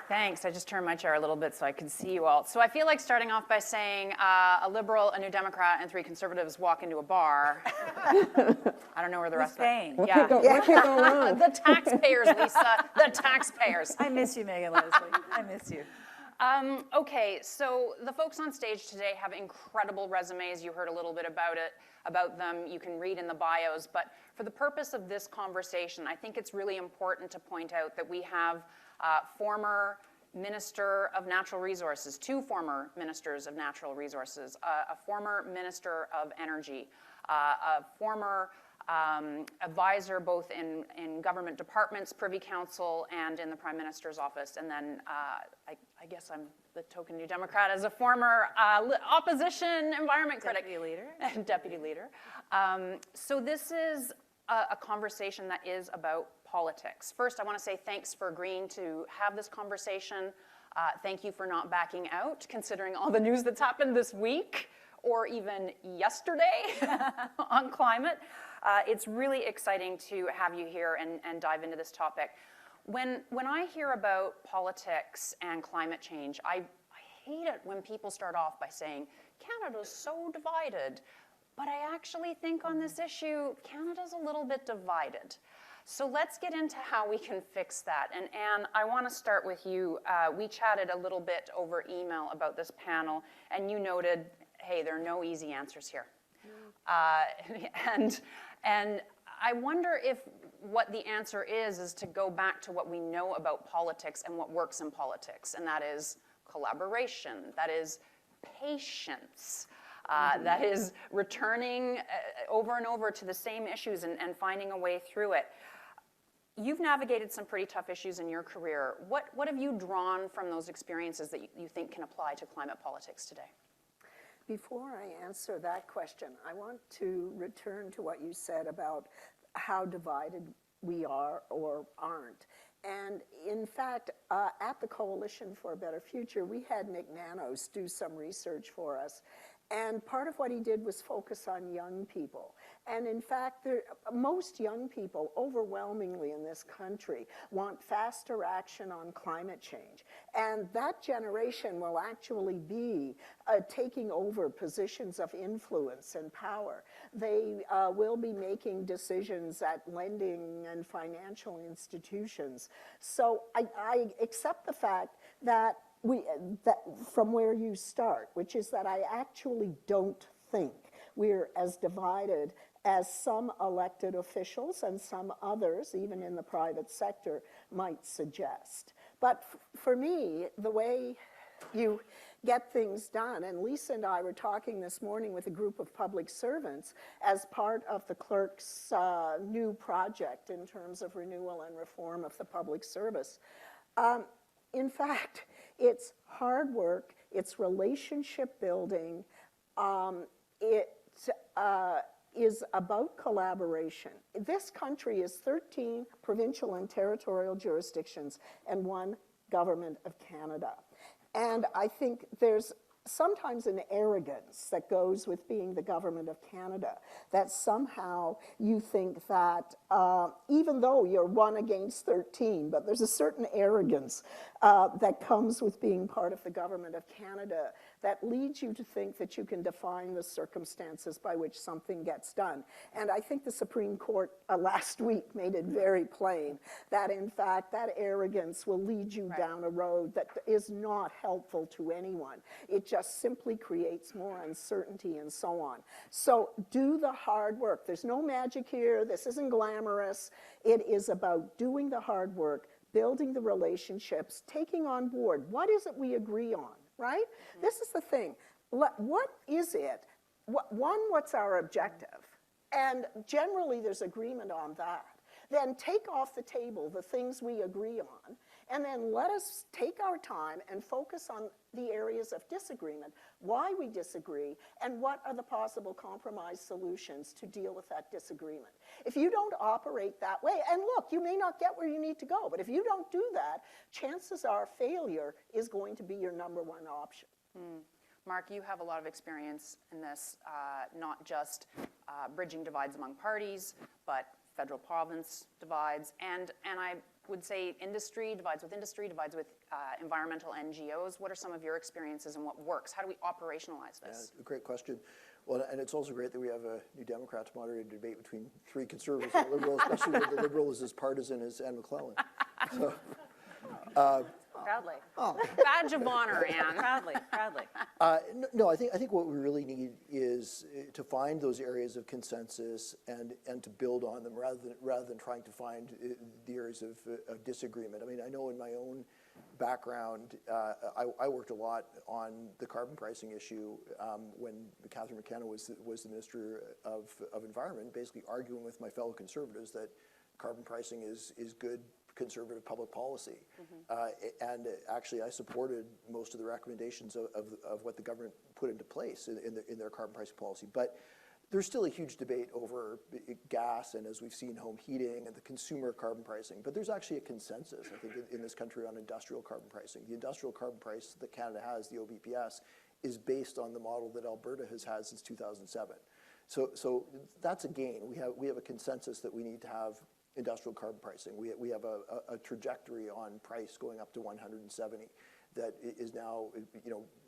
Thanks. I just turned my chair a little bit so I could see you all. So I feel like starting off by saying a Liberal, a New Democrat, and 3 Conservatives walk into a bar. I don't know where the rest of it. What could go wrong? The taxpayers, Lisa. The taxpayers. I miss you, Megan Leslie. I miss you. Okay, so the folks on stage today have incredible resumes. You heard a little bit about them. You can read in the bios. But for the purpose of this conversation, I think it's really important to point out that we have former Minister of Natural Resources, 2 former Ministers of Natural Resources, a former Minister of Energy, a former advisor both in government departments, Privy Council, and in the Prime Minister's office. And then I guess I'm the token New Democrat as a former opposition environment critic. Deputy leader. So this is a conversation that is about politics. First, I want to say thanks for agreeing to have this conversation. Thank you for not backing out, considering all the news that's happened this week or even yesterday on climate. It's really exciting to have you here and dive into this topic. When I hear about politics and climate change, I hate it when people start off by saying, Canada's so divided. But I actually think on this issue, Canada's a little bit divided. So let's get into how we can fix that. And Anne, I want to start with you. We chatted a little bit over email about this panel, and you noted, hey, there are no easy answers here. And I wonder if what the answer is to go back to what we know about politics and what works in politics, and that is collaboration, that is patience, that is returning over and over to the same issues and finding a way through it. You've navigated some pretty tough issues in your career. What have you drawn from those experiences that you think can apply to climate politics today? Before I answer that question, I want to return to what you said about how divided we are or aren't. And in fact, at the Coalition for a Better Future, we had Nick Nanos do some research for us. And part of what he did was focus on young people. And in fact, most young people overwhelmingly in this country want faster action on climate change. And that generation will actually be taking over positions of influence and power. They will be making decisions at lending and financial institutions. So I accept the fact that from where you start, which is that I actually don't think we're as divided as some elected officials and some others, even in the private sector, might suggest. But for me, the way you get things done, and Lisa and I were talking this morning with a group of public servants as part of the clerk's new project in terms of renewal and reform of the public service. In fact, it's hard work, it's relationship building, it is about collaboration. This country is 13 provincial and territorial jurisdictions and 1 government of Canada. And I think there's sometimes an arrogance that goes with being the government of Canada, that somehow you think that even though you're 1 against 13, but there's a certain arrogance that comes with being part of the government of Canada that leads you to think that you can define the circumstances by which something gets done. And I think the Supreme Court last week made it very plain that in fact that arrogance will lead you down a road that is not helpful to anyone. It just simply creates more uncertainty and so on. So do the hard work. There's no magic here. This isn't glamorous. It is about doing the hard work, building the relationships, taking on board what is it we agree on, right? Mm-hmm. This is the thing. What is it? What's our objective? And generally there's agreement on that. Then take off the table the things we agree on, and then let us take our time and focus on the areas of disagreement, why we disagree, and what are the possible compromise solutions to deal with that disagreement. If you don't operate that way, and look, you may not get where you need to go, but if you don't do that, chances are failure is going to be your number 1 option. Mm. Mark, you have a lot of experience in this, not just bridging divides among parties, but federal-province divides, and would say industry, divides with environmental NGOs. What are some of your experiences and what works? How do we operationalize this? Great question. Well, and it's also great that we have a New Democrat to moderate a debate between three conservatives and a liberal, especially when the liberal is as partisan as Anne McLellan. So, Proudly. Badge of honor, Anne. Proudly, proudly. no, I think what we really need is to find those areas of consensus and to build on them rather than trying to find the areas of disagreement. I mean, I know in my own background, I worked a lot on the carbon pricing issue when Catherine McKenna was the Minister of Environment, basically arguing with my fellow Conservatives that carbon pricing is good conservative public policy. And actually, I supported most of the recommendations of what the government put into place in their carbon pricing policy. But there's still a huge debate over gas and, as we've seen, home heating and the consumer carbon pricing. But there's actually a consensus, I think, in this country on industrial carbon pricing. The industrial carbon price that Canada has, the OBPS, is based on the model that Alberta has had since 2007. So that's a gain. We have a consensus that we need to have industrial carbon pricing. We have a trajectory on price going up to 170 that is now,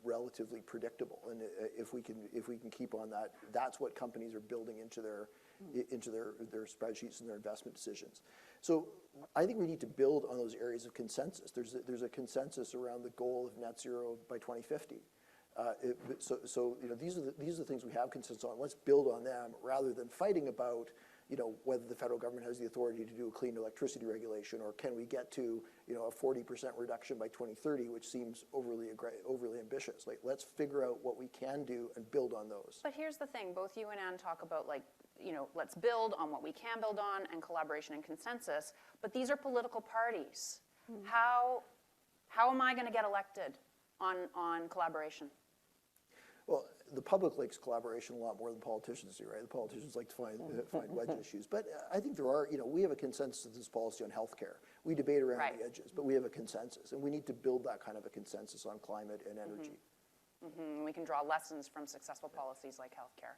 relatively predictable. And if we can keep on that, that's what companies are building into their spreadsheets and their investment decisions. So I think we need to build on those areas of consensus. There's a consensus around the goal of net zero by 2050. These are the things we have consensus on. Let's build on them rather than fighting about whether the federal government has the authority to do a clean electricity regulation, or can we get to a 40% reduction by 2030, which seems overly ambitious. Like, let's figure out what we can do and build on those. But here's the thing, both you and Anne talk about, let's build on what we can build on and collaboration and consensus, but these are political parties. How am I going to get elected on collaboration? Well, the public likes collaboration a lot more than politicians do, right? The politicians like to find wedge issues. But I think there are, we have a consensus of this policy on healthcare. We debate around the edges, but we have a consensus. And we need to build that kind of a consensus on climate and energy. We can draw lessons from successful policies like healthcare.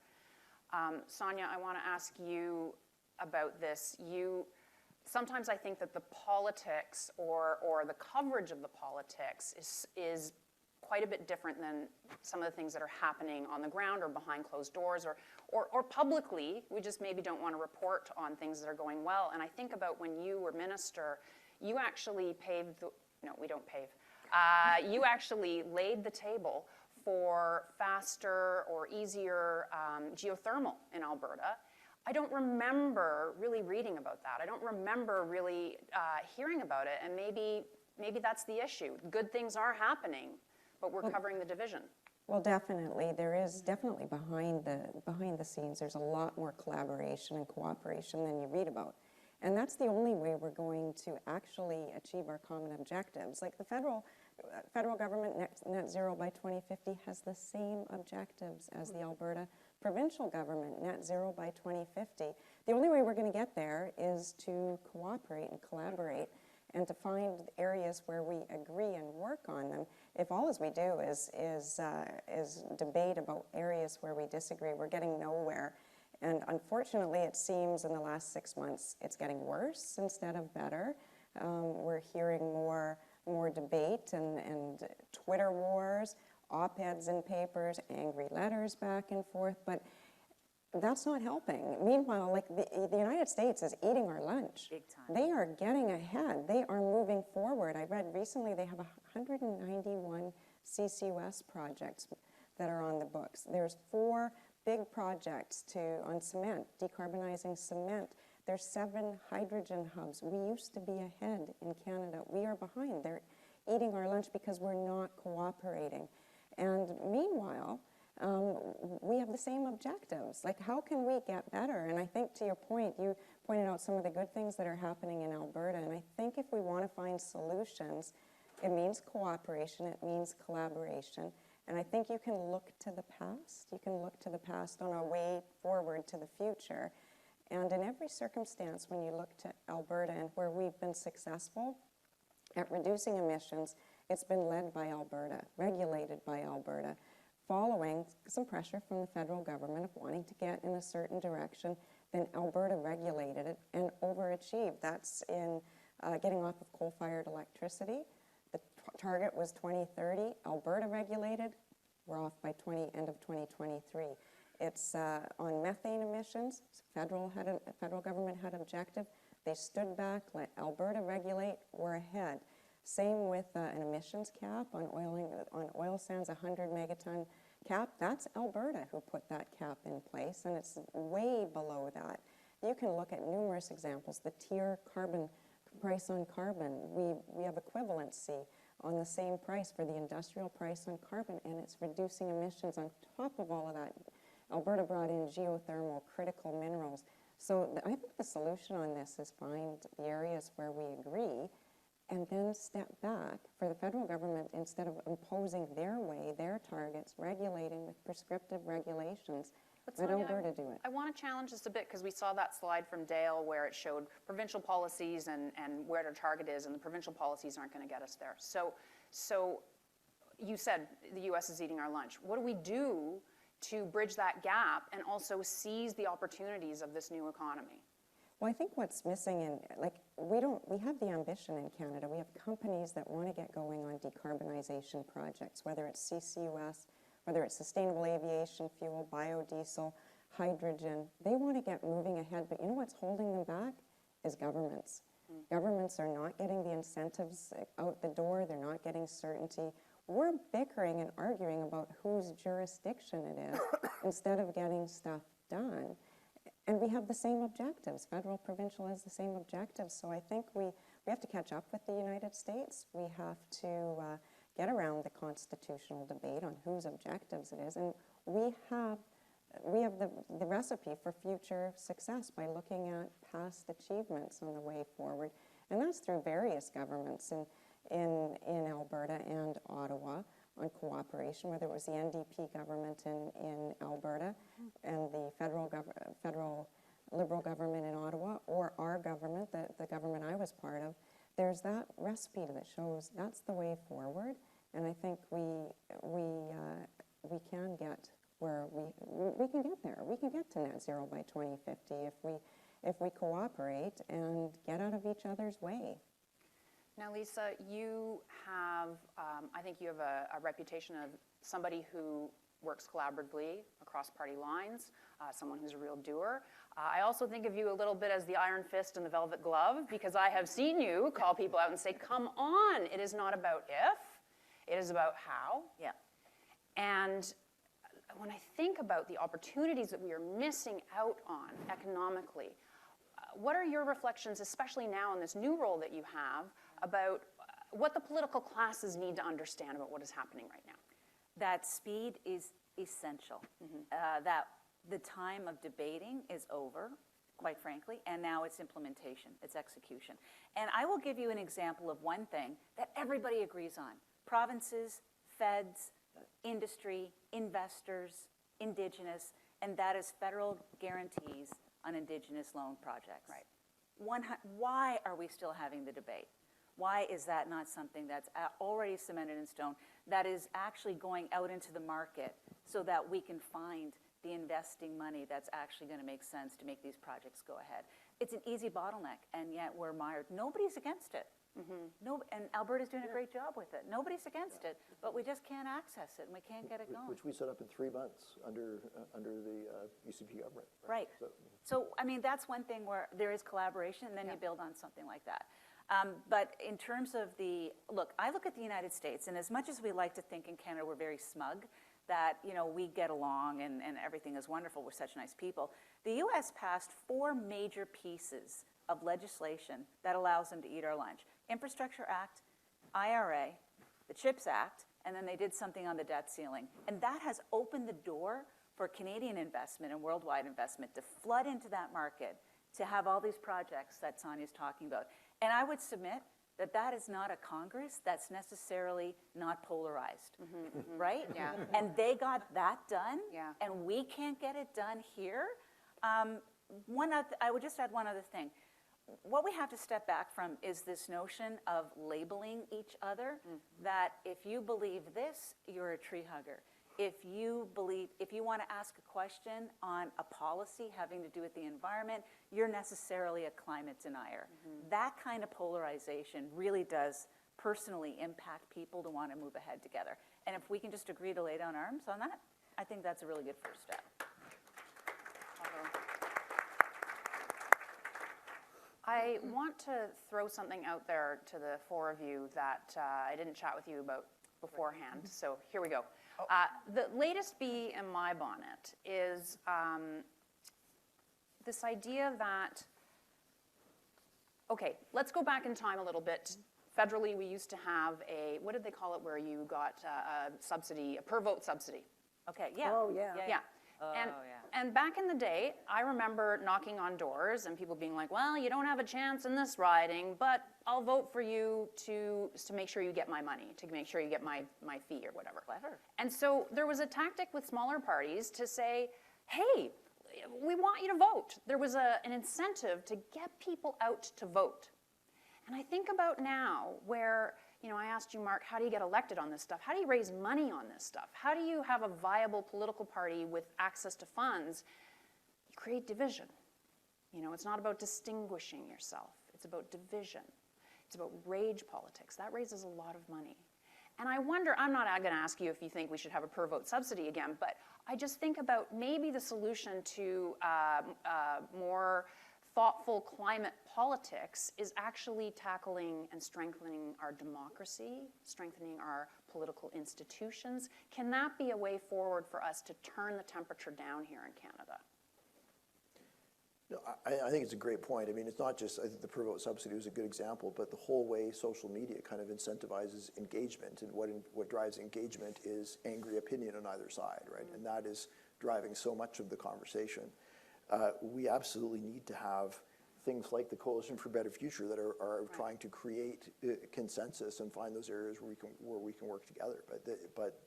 Sonya, I want to ask you about this. Sometimes I think that the politics or the coverage of the politics is quite a bit different than some of the things that are happening on the ground or behind closed doors or publicly. We just maybe don't want to report on things that are going well. And I think about when you were minister, you actually you actually laid the table for faster or easier geothermal in Alberta. I don't remember really reading about that. I don't remember really hearing about it, and maybe that's the issue. Good things are happening, but we're covering the division. Well, definitely. There is definitely behind the scenes, there's a lot more collaboration and cooperation than you read about. And that's the only way we're going to actually achieve our common objectives. Like the federal government, net zero by 2050, has the same objectives as the Alberta provincial government, net zero by 2050. The only way we're going to get there is to cooperate and collaborate and to find areas where we agree and work on them. If all as we do is debate about areas where we disagree, we're getting nowhere. And unfortunately, it seems in the last 6 months, it's getting worse instead of better. We're hearing more debate and Twitter wars, op-eds in papers, angry letters back and forth, but that's not helping. Meanwhile, like the United States is eating our lunch. Big time. They are getting ahead. They are moving forward. I read recently they have 191 CCUS projects that are on the books. There's 4 big projects on cement, decarbonizing cement. There's 7 hydrogen hubs. We used to be ahead in Canada. We are behind. They're eating our lunch because we're not cooperating. And meanwhile, we have the same objectives. Like, how can we get better? And I think to your point, you pointed out some of the good things that are happening in Alberta. And I think if we want to find solutions, it means cooperation, it means collaboration. And I think you can look to the past. You can look to the past on our way forward to the future. And in every circumstance, when you look to Alberta and where we've been successful at reducing emissions, it's been led by Alberta, regulated by Alberta, following some pressure from the federal government of wanting to get in a certain direction. Then Alberta regulated it and overachieved. That's in getting off of coal-fired electricity. The target was 2030. Alberta regulated. We're off by end of 2023. It's on methane emissions. Federal government had objective. They stood back, let Alberta regulate. We're ahead. Same with an emissions cap on oil sands, 100 megaton cap. That's Alberta who put that cap in place, and it's way below that. You can look at numerous examples. The tier carbon price on carbon. We have equivalency on the same price for the industrial price on carbon, and it's reducing emissions on top of all of that. Alberta brought in geothermal, critical minerals. So I think the solution on this is find the areas where we agree and then step back for the federal government, instead of imposing their way, their targets, regulating with prescriptive regulations, let Alberta do it. I want to challenge this a bit because we saw that slide from Dale where it showed provincial policies and where their target is, and the provincial policies aren't going to get us there. So you said the U.S. is eating our lunch. What do we do to bridge that gap and also seize the opportunities of this new economy? Well, I think what's missing we have the ambition in Canada. We have companies that want to get going on decarbonization projects, whether it's CCUS, whether it's sustainable aviation fuel, biodiesel, hydrogen. They want to get moving ahead, but you know what's holding them back is governments. Governments are not getting the incentives out the door. They're not getting certainty. We're bickering and arguing about whose jurisdiction it is instead of getting stuff done. And we have the same objectives. Federal, provincial has the same objectives. So I think we have to catch up with the United States. We have to get around the constitutional debate on whose objectives it is. And we have the recipe for future success by looking at past achievements on the way forward. And that's through various governments in Alberta and Ottawa on cooperation, whether it was the NDP government in Alberta and the federal Liberal government in Ottawa, or our government, the government I was part of. There's that recipe that shows that's the way forward, and I think we can get where we can get there. We can get to net zero by 2050 if we cooperate and get out of each other's way. Now, Lisa, you have, I think you have a reputation of somebody who works collaboratively across party lines, someone who's a real doer. I also think of you a little bit as the iron fist and the velvet glove, because I have seen you call people out and say, come on, it is not about if, it is about how. Yeah. And when I think about the opportunities that we are missing out on economically, what are your reflections, especially now in this new role that you have, about what the political classes need to understand about what is happening right now? That speed is essential. That the time of debating is over, quite frankly, and now it's implementation, it's execution. And I will give you an example of one thing that everybody agrees on. Provinces, feds, industry, investors, Indigenous, and that is federal guarantees on Indigenous loan projects. Right. Why are we still having the debate? Why is that not something that's already cemented in stone, that is actually going out into the market so that we can find the investing money that's actually going to make sense to make these projects go ahead? It's an easy bottleneck, and yet we're mired. Nobody's against it. And Alberta's doing a great job with it. Nobody's against it, but we just can't access it, and we can't get it going. Which we set up in 3 months under the UCP government. Right. So, I mean, that's one thing where there is collaboration, and then you build on something like that. But in terms of I look at the United States, and as much as we like to think in Canada we're very smug, that, we get along and everything is wonderful, we're such nice people, the U.S. passed 4 major pieces of legislation that allows them to eat our lunch. Infrastructure Act, IRA, the CHIPS Act, and then they did something on the debt ceiling. And that has opened the door for Canadian investment and worldwide investment to flood into that market, to have all these projects that Sonya's talking about. And I would submit that that is not a Congress that's necessarily not polarized, right? Yeah. And they got that done, Yeah. and we can't get it done here. I would just add one other thing. What we have to step back from is this notion of labeling each other, that if you believe this, you're a tree hugger. if you want to ask a question on a policy having to do with the environment, you're necessarily a climate denier. That kind of polarization really does personally impact people to want to move ahead together. And if we can just agree to lay down arms on that, I think that's a really good first step. I want to throw something out there to the four of you that I didn't chat with you about beforehand, so here we go. The latest bee in my bonnet is this idea that, okay, let's go back in time a little bit. Federally, we used to have a, what did they call it, where you got a subsidy, a per vote subsidy. Okay, yeah. Oh, yeah. Yeah. Oh, And, yeah. and back in the day, I remember knocking on doors and people being like, well, you don't have a chance in this riding, but I'll vote for you to make sure you get my money, to make sure you get my fee or whatever. Clever. And so there was a tactic with smaller parties to say, hey, we want you to vote. There was an incentive to get people out to vote. And I think about now where, you know, I asked you, Mark, how do you get elected on this stuff? How do you raise money on this stuff? How do you have a viable political party with access to funds? You create division. You know, it's not about distinguishing yourself. It's about division. It's about rage politics. That raises a lot of money. And I wonder, I'm not going to ask you if you think we should have a per vote subsidy again, but I just think about maybe the solution to more thoughtful climate politics is actually tackling and strengthening our democracy, strengthening our political institutions. Can that be a way forward for us to turn the temperature down here in Canada? No, I think it's a great point. I mean, it's not just, I think the per vote subsidy was a good example, but the whole way social media kind of incentivizes engagement, and what drives engagement is angry opinion on either side, right? And that is driving so much of the conversation. We absolutely need to have things like the Coalition for a Better Future that are trying to create consensus and find those areas where we can work together. But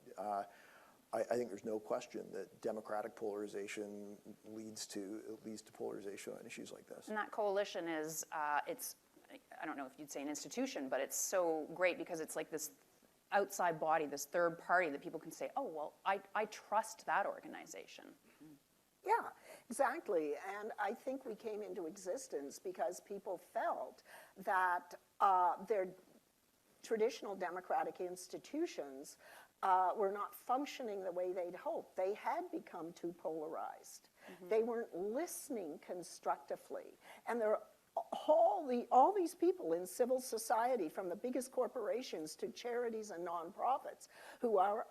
I think there's no question that democratic polarization leads to polarization on issues like this. And that coalition is, it's, I don't know if you'd say an institution, but it's so great because it's like this outside body, this third party that people can say, oh, well, I trust that organization. Yeah, exactly. And I think we came into existence because people felt that their traditional democratic institutions were not functioning the way they'd hoped. They had become too polarized. They weren't listening constructively. And there are all these people in civil society, from the biggest corporations to charities and nonprofits, who are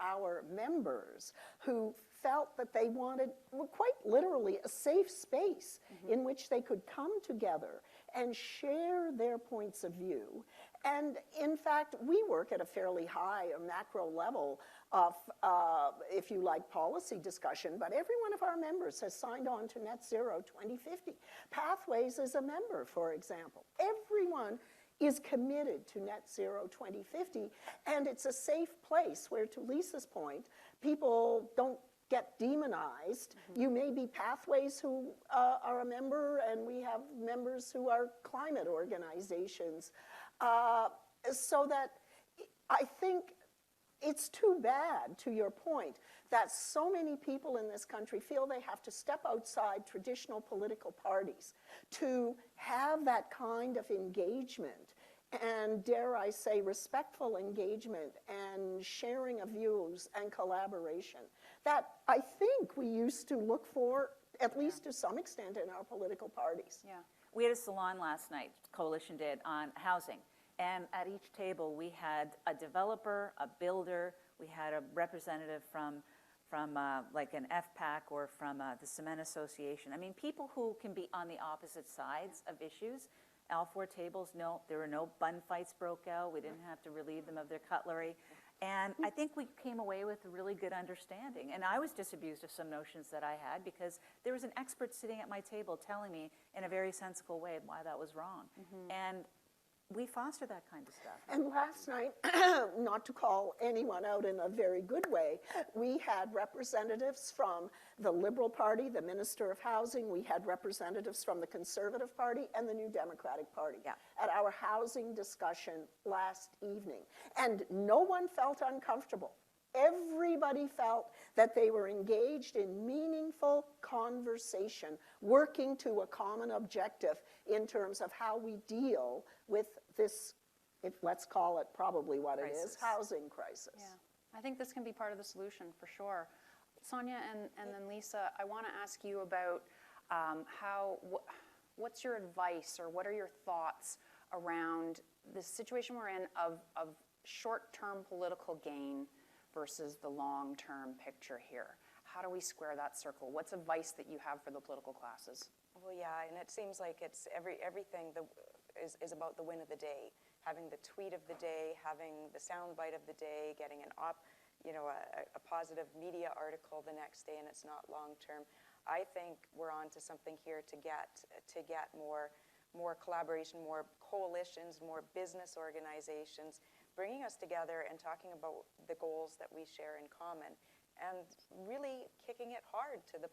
our members, who felt that they wanted, quite literally, a safe space in which they could come together and share their points of view. And in fact, we work at a fairly high or macro level of, if you like, policy discussion, but every one of our members has signed on to Net Zero 2050. Pathways is a member, for example. Everyone is committed to Net Zero 2050, and it's a safe place where, to Lisa's point, people don't get demonized. You may be Pathways who are a member, and we have members who are climate organizations. So that I think it's too bad, to your point, that so many people in this country feel they have to step outside traditional political parties to have that kind of engagement and, dare I say, respectful engagement and sharing of views and collaboration that I think we used to look for, at least to some extent, in our political parties. Yeah. We had a salon last night, Coalition did, on housing. And at each table, we had a developer, a builder, we had a representative from like an FPAC or from the Cement Association. I mean, people who can be on the opposite sides of issues. All four tables, no, there were no bun fights broke out. We didn't have to relieve them of their cutlery. And I think we came away with a really good understanding. And I was disabused of some notions that I had because there was an expert sitting at my table telling me in a very sensible way why that was wrong. And we foster that kind of stuff. And last night, not to call anyone out in a very good way, we had representatives from the Liberal Party, the Minister of Housing, we had representatives from the Conservative Party and the New Democratic Party at our housing discussion last evening. And no one felt uncomfortable. Everybody felt that they were engaged in meaningful conversation, working to a common objective in terms of how we deal with this, let's call it probably what it is, housing crisis. Yeah, I think this can be part of the solution for sure. Sonya and then Lisa, I want to ask you about what's your advice or what are your thoughts around the situation we're in of short-term political gain versus the long-term picture here? How do we square that circle? What's advice that you have for the political classes? Well, yeah, and it seems like it's everything is about the win of the day, having the tweet of the day, having the soundbite of the day, getting a positive media article the next day, and it's not long-term. I think we're on to something here to get more collaboration, more coalitions, more business organizations, bringing us together and talking about the goals that we share in common, and really kicking it hard to the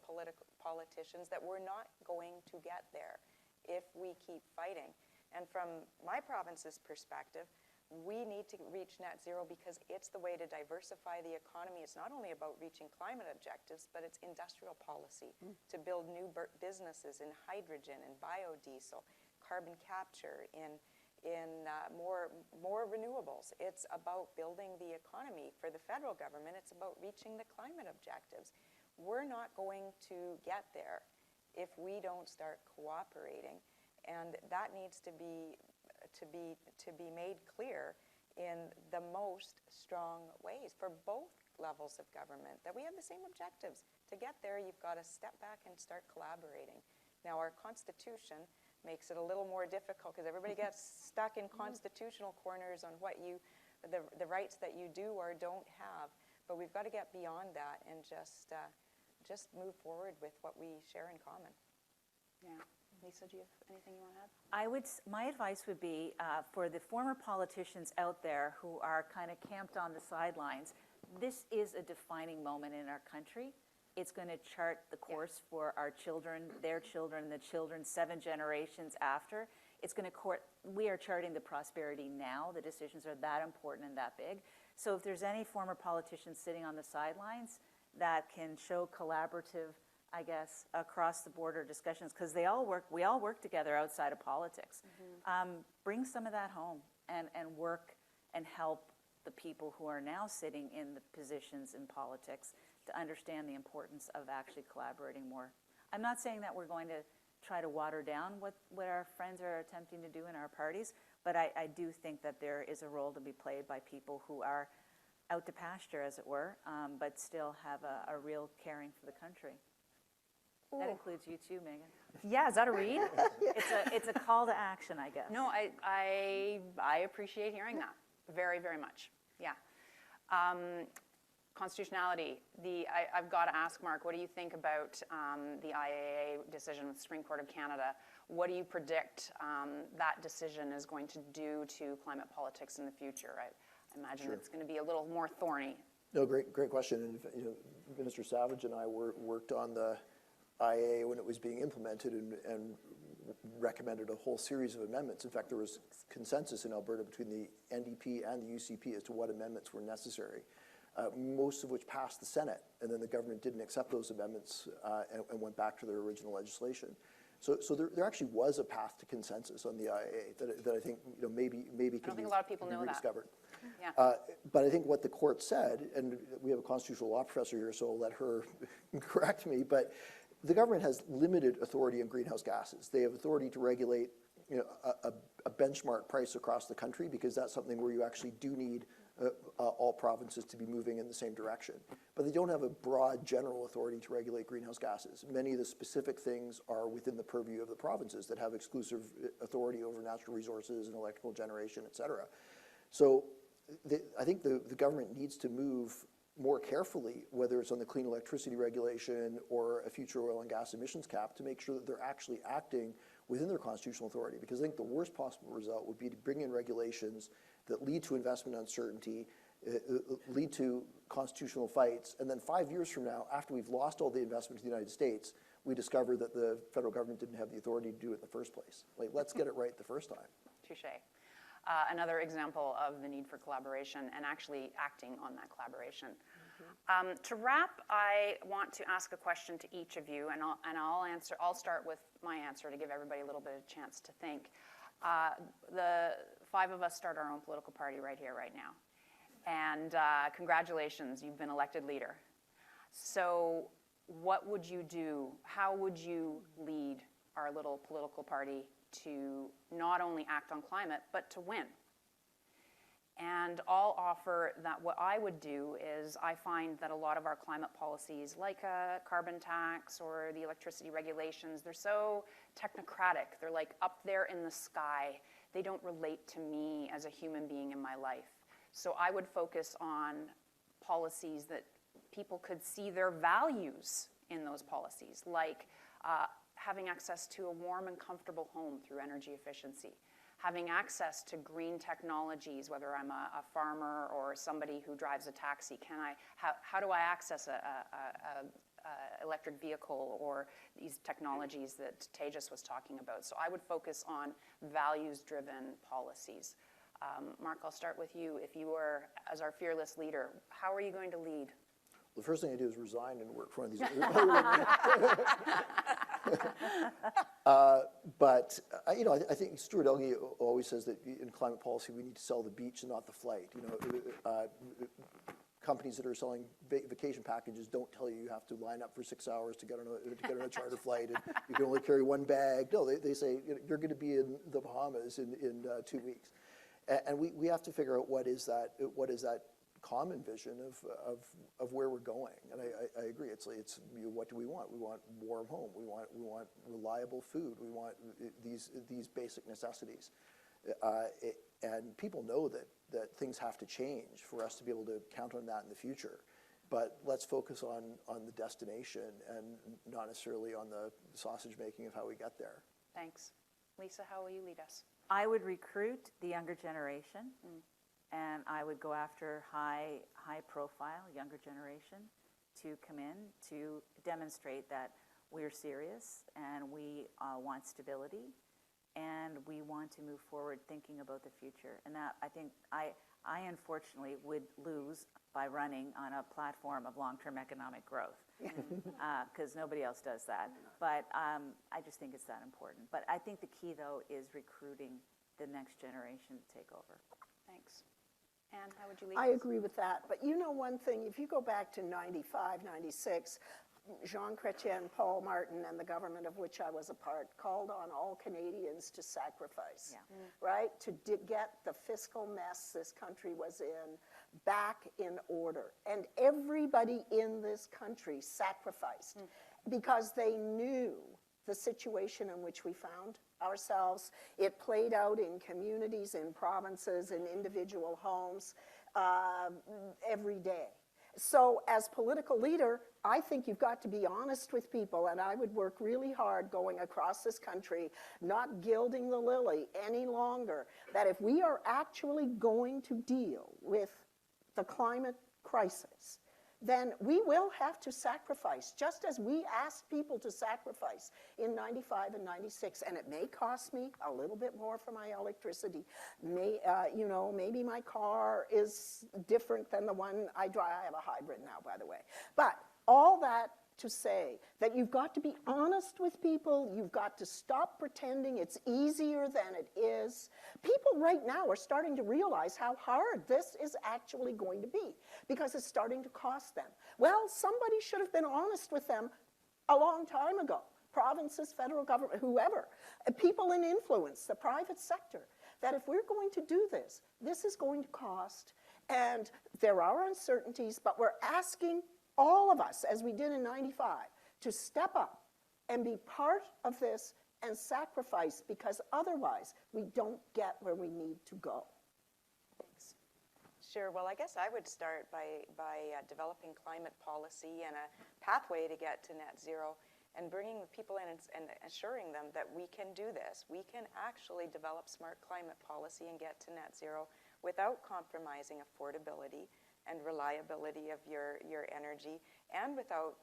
politicians that we're not going to get there if we keep fighting. And from my province's perspective, we need to reach net zero because it's the way to diversify the economy. It's not only about reaching climate objectives, but it's industrial policy to build new businesses in hydrogen and biodiesel, carbon capture, in more renewables. It's about building the economy. For the federal government, it's about reaching the climate objectives. We're not going to get there if we don't start cooperating, and that needs to be made clear in the most strong ways for both levels of government, that we have the same objectives. To get there, you've got to step back and start collaborating. Now, our Constitution makes it a little more difficult because everybody gets stuck in constitutional corners on what the rights that you do or don't have. But we've got to get beyond that and just move forward with what we share in common. Yeah. Lisa, do you have anything you want to add? My advice would be for the former politicians out there who are kind of camped on the sidelines, this is a defining moment in our country. It's going to chart the course for our children, their children, the children 7 generations after. We are charting the prosperity now. The decisions are that important and that big. So if there's any former politicians sitting on the sidelines that can show collaborative, I guess, across the border discussions, because we all work together outside of politics. Bring some of that home and work and help the people who are now sitting in the positions in politics to understand the importance of actually collaborating more. I'm not saying that we're going to try to water down what our friends are attempting to do in our parties, but I do think that there is a role to be played by people who are out to pasture, as it were, but still have a real caring for the country. Ooh. That includes you too, Megan. Yeah, is that a read? It's a call to action, I guess. No, I appreciate hearing that very, very much. Yeah. Constitutionality. I've got to ask Mark, what do you think about the IAA decision with the Supreme Court of Canada? What do you predict that decision is going to do to climate politics in the future? I imagine it's going to be a little more thorny. No, great question. And Minister Savage and I worked on the IAA when it was being implemented and recommended a whole series of amendments. In fact, there was consensus in Alberta between the NDP and the UCP as to what amendments were necessary. Most of which passed the Senate, and then the government didn't accept those amendments and went back to their original legislation. So there actually was a path to consensus on the IAA that I think maybe I don't think a lot of people know rediscovered. That. Yeah. But I think what the court said, and we have a constitutional law professor here, so I'll let her correct me, but the government has limited authority on greenhouse gases. They have authority to regulate a benchmark price across the country because that's something where you actually do need all provinces to be moving in the same direction. But they don't have a broad general authority to regulate greenhouse gases. Many of the specific things are within the purview of the provinces that have exclusive authority over natural resources and electrical generation, et cetera. So I think the government needs to move more carefully, whether it's on the clean electricity regulation or a future oil and gas emissions cap, to make sure that they're actually acting within their constitutional authority. Because I think the worst possible result would be to bring in regulations that lead to investment uncertainty, lead to constitutional fights, and then 5 years from now, after we've lost all the investment to the United States, we discover that the federal government didn't have the authority to do it in the first place. Like, let's get it right the first time. Touché. another example of the need for collaboration and actually acting on that collaboration. To wrap, I want to ask a question to each of you, and I'll start with my answer to give everybody a little bit of a chance to think. The 5 of us start our own political party right here, right now. And congratulations, you've been elected leader. So what would you do? How would you lead our little political party to not only act on climate, but to win? And I'll offer that what I would do is I find that a lot of our climate policies, like a carbon tax or the electricity regulations, they're so technocratic. They're like up there in the sky. They don't relate to me as a human being in my life. So I would focus on policies that people could see their values in those policies, like having access to a warm and comfortable home through energy efficiency, having access to green technologies, whether I'm a farmer or somebody who drives a taxi. How do I access a electric vehicle or these technologies that Tejas was talking about? So I would focus on values-driven policies. Mark, I'll start with you. If you were, as our fearless leader, how are you going to lead? The first thing I do is resign and work for one of these. But I think Stuart Elgie always says that in climate policy we need to sell the beach and not the flight. Companies that are selling vacation packages don't tell you have to line up for 6 hours to get on a charter flight, and you can only carry one bag. No, they say you're going to be in the Bahamas in 2 weeks, and we have to figure out what is that common vision of where we're going. And I agree. It's what do we want? We want warm home. We want reliable food. We want these basic necessities. And people know that things have to change for us to be able to count on that in the future. But let's focus on the destination and not necessarily on the sausage making of how we get there. Thanks. Lisa, how will you lead us? I would recruit the younger generation, and I would go after high profile younger generation to come in to demonstrate that we're serious and we want stability and we want to move forward thinking about the future. And that, I think, I unfortunately would lose by running on a platform of long-term economic growth, because nobody else does that. But I just think it's that important. But I think the key, though, is recruiting the next generation to take over. Thanks. Anne, how would you lead? I agree with that. But you know one thing, if you go back to 95, 96, Jean Chrétien, Paul Martin, and the government of which I was a part called on all Canadians to sacrifice, right? To get the fiscal mess this country was in back in order. And everybody in this country sacrificed because they knew the situation in which we found ourselves. It played out in communities, in provinces, in individual homes every day. So as political leader, I think you've got to be honest with people, and I would work really hard going across this country, not gilding the lily any longer, that if we are actually going to deal with the climate crisis, then we will have to sacrifice, just as we asked people to sacrifice in 95 and 96. And it may cost me a little bit more for my electricity. Maybe my car is different than the one I drive. I have a hybrid now, by the way. But all that to say that you've got to be honest with people. You've got to stop pretending it's easier than it is. People right now are starting to realize how hard this is actually going to be because it's starting to cost them. Well, somebody should have been honest with them a long time ago. Provinces, federal government, whoever. People in influence, the private sector, that if we're going to do this, this is going to cost. And there are uncertainties, but we're asking all of us, as we did in 95, to step up and be part of this and sacrifice, because otherwise we don't get where we need to go. Thanks. Sure. Well, I guess I would start by developing climate policy and a pathway to get to net zero and bringing people in and assuring them that we can do this. We can actually develop smart climate policy and get to net zero without compromising affordability and reliability of your energy, and without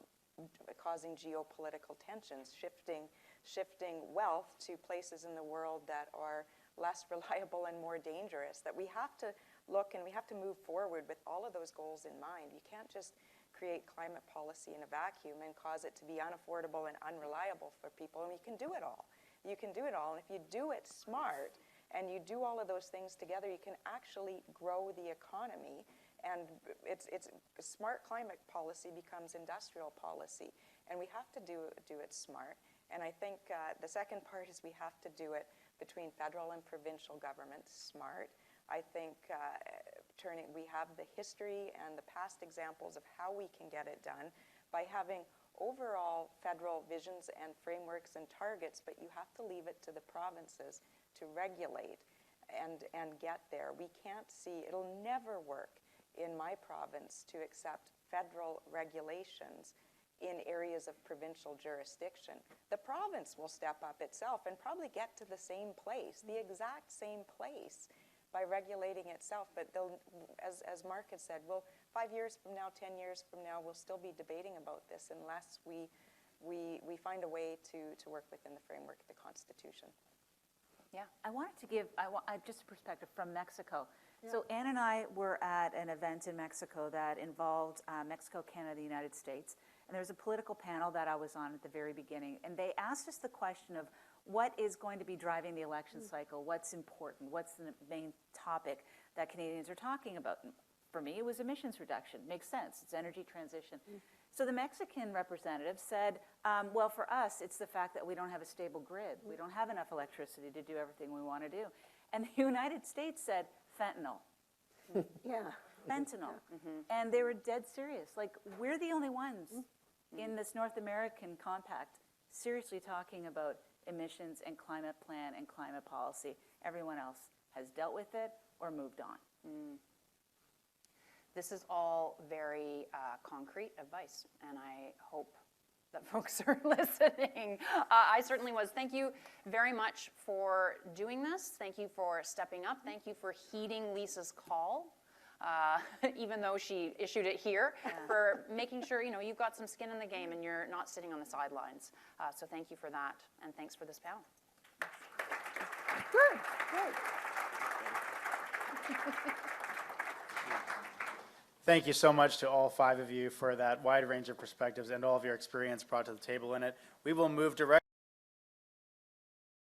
causing geopolitical tensions, shifting wealth to places in the world that are less reliable and more dangerous. That we have to look and we have to move forward with all of those goals in mind. You can't just create climate policy in a vacuum and cause it to be unaffordable and unreliable for people, and you can do it all. You can do it all, and if you do it smart and you do all of those things together, you can actually grow the economy, and it's smart climate policy becomes industrial policy, and we have to do it smart. And I think the second part is we have to do it between federal and provincial governments smart. I think we have the history and the past examples of how we can get it done by having overall federal visions and frameworks and targets, but you have to leave it to the provinces to regulate and get there. We can't see, it'll never work in my province to accept federal regulations in areas of provincial jurisdiction. The province will step up itself and probably get to the same place, the exact same place, by regulating itself. But they'll, as Mark had said, 5 years from now, 10 years from now, we'll still be debating about this unless we find a way to work within the framework of the Constitution. Yeah, I wanted to give just a perspective from Mexico. Yeah. So Anne and I were at an event in Mexico that involved Mexico, Canada, the United States. And there was a political panel that I was on at the very beginning. And they asked us the question of what is going to be driving the election cycle, what's important, what's the main topic that Canadians are talking about. For me, it was emissions reduction. Makes sense. It's energy transition. So the Mexican representative said, well, for us, it's the fact that we don't have a stable grid. We don't have enough electricity to do everything we want to do. And the United States said, fentanyl. Yeah. Fentanyl. And they were dead serious. Like, we're the only ones in this North American compact seriously talking about emissions and climate plan and climate policy. Everyone else has dealt with it or moved on. This is all very concrete advice, and I hope that folks are listening. I certainly was. Thank you very much for doing this. Thank you for stepping up. Thank you for heeding Lisa's call, even though she issued it here, for making sure you've got some skin in the game and you're not sitting on the sidelines. So thank you for that, and thanks for this panel. Good, good. Thank you so much to all 5 of you for that wide range of perspectives and all of your experience brought to the table in it. We will move directly